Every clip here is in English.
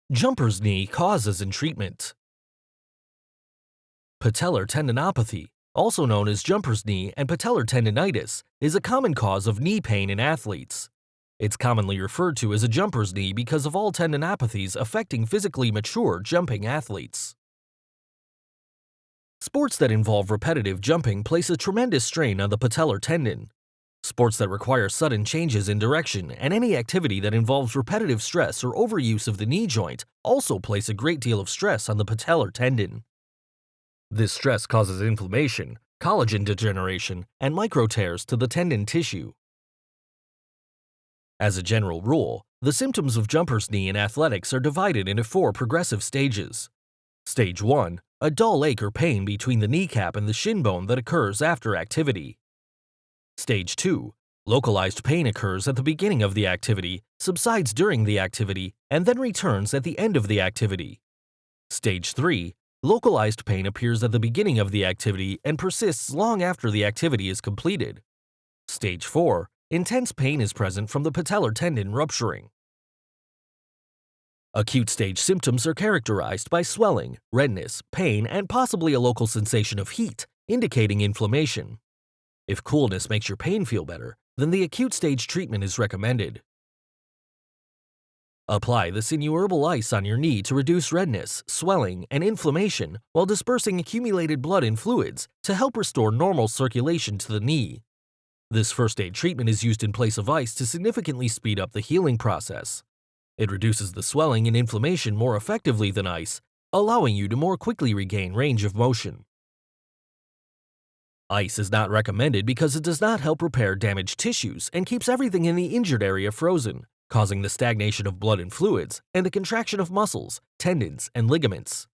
Jumper's knee causes and treatment. Patellar tendinopathy, also known as jumper's knee and patellar tendinitis, is a common cause of knee pain in athletes. It's commonly referred to as a jumper's knee because of all tendinopathies affecting physically mature jumping athletes. Sports that involve repetitive jumping place a tremendous strain on the patellar tendon. Sports that require sudden changes in direction and any activity that involves repetitive stress or overuse of the knee joint also place a great deal of stress on the patellar tendon. This stress causes inflammation, collagen degeneration, and microtears to the tendon tissue. As a general rule, the symptoms of jumper's knee in athletics are divided into 4 progressive stages. Stage 1, a dull ache or pain between the kneecap and the shin bone that occurs after activity. Stage 2, localized pain occurs at the beginning of the activity, subsides during the activity, and then returns at the end of the activity. Stage 3, localized pain appears at the beginning of the activity and persists long after the activity is completed. Stage 4, intense pain is present from the patellar tendon rupturing. Acute stage symptoms are characterized by swelling, redness, pain, and possibly a local sensation of heat, indicating inflammation. If coolness makes your pain feel better, then the acute stage treatment is recommended. Apply the Sinew Herbal Ice on your knee to reduce redness, swelling, and inflammation while dispersing accumulated blood and fluids to help restore normal circulation to the knee. This first aid treatment is used in place of ice to significantly speed up the healing process. It reduces the swelling and inflammation more effectively than ice, allowing you to more quickly regain range of motion. Ice is not recommended because it does not help repair damaged tissues and keeps everything in the injured area frozen, causing the stagnation of blood and fluids and the contraction of muscles, tendons, and ligaments.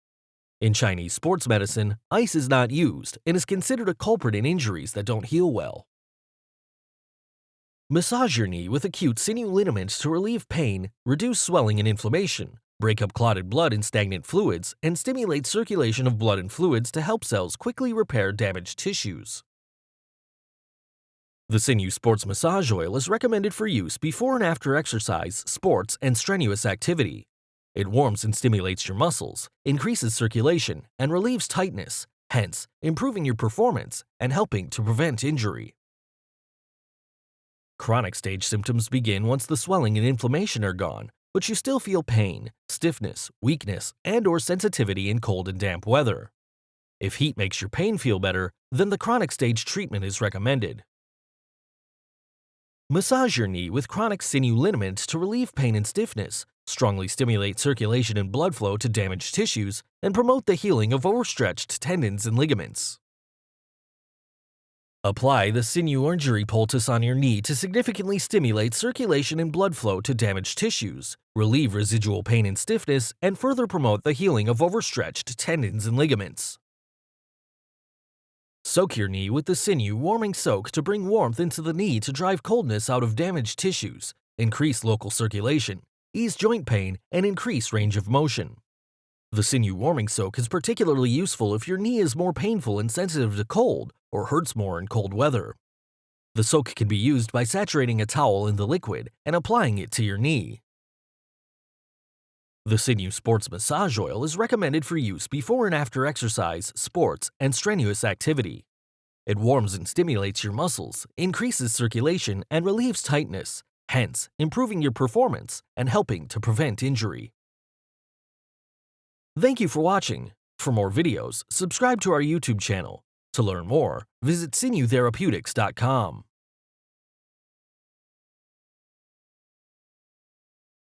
In Chinese sports medicine, ice is not used and is considered a culprit in injuries that don't heal well. Massage your knee with acute sinew liniments to relieve pain, reduce swelling and inflammation, break up clotted blood and stagnant fluids, and stimulate circulation of blood and fluids to help cells quickly repair damaged tissues. The Sinew Sports Massage Oil is recommended for use before and after exercise, sports, and strenuous activity. It warms and stimulates your muscles, increases circulation, and relieves tightness, hence improving your performance and helping to prevent injury. Chronic stage symptoms begin once the swelling and inflammation are gone, but you still feel pain, stiffness, weakness, and/or sensitivity in cold and damp weather. If heat makes your pain feel better, then the chronic stage treatment is recommended. Massage your knee with chronic sinew liniments to relieve pain and stiffness, strongly stimulate circulation and blood flow to damaged tissues, and promote the healing of overstretched tendons and ligaments. Apply the sinew injury poultice on your knee to significantly stimulate circulation and blood flow to damaged tissues, relieve residual pain and stiffness, and further promote the healing of overstretched tendons and ligaments. Soak your knee with the sinew warming soak to bring warmth into the knee to drive coldness out of damaged tissues, increase local circulation, ease joint pain, and increase range of motion. The sinew warming soak is particularly useful if your knee is more painful and sensitive to cold or hurts more in cold weather. The soak can be used by saturating a towel in the liquid and applying it to your knee. The Sinew Sports Massage Oil is recommended for use before and after exercise, sports, and strenuous activity. It warms and stimulates your muscles, increases circulation, and relieves tightness, hence improving your performance and helping to prevent injury. Thank you for watching. For more videos, subscribe to our YouTube channel. To learn more, visit sinewtherapeutics.com.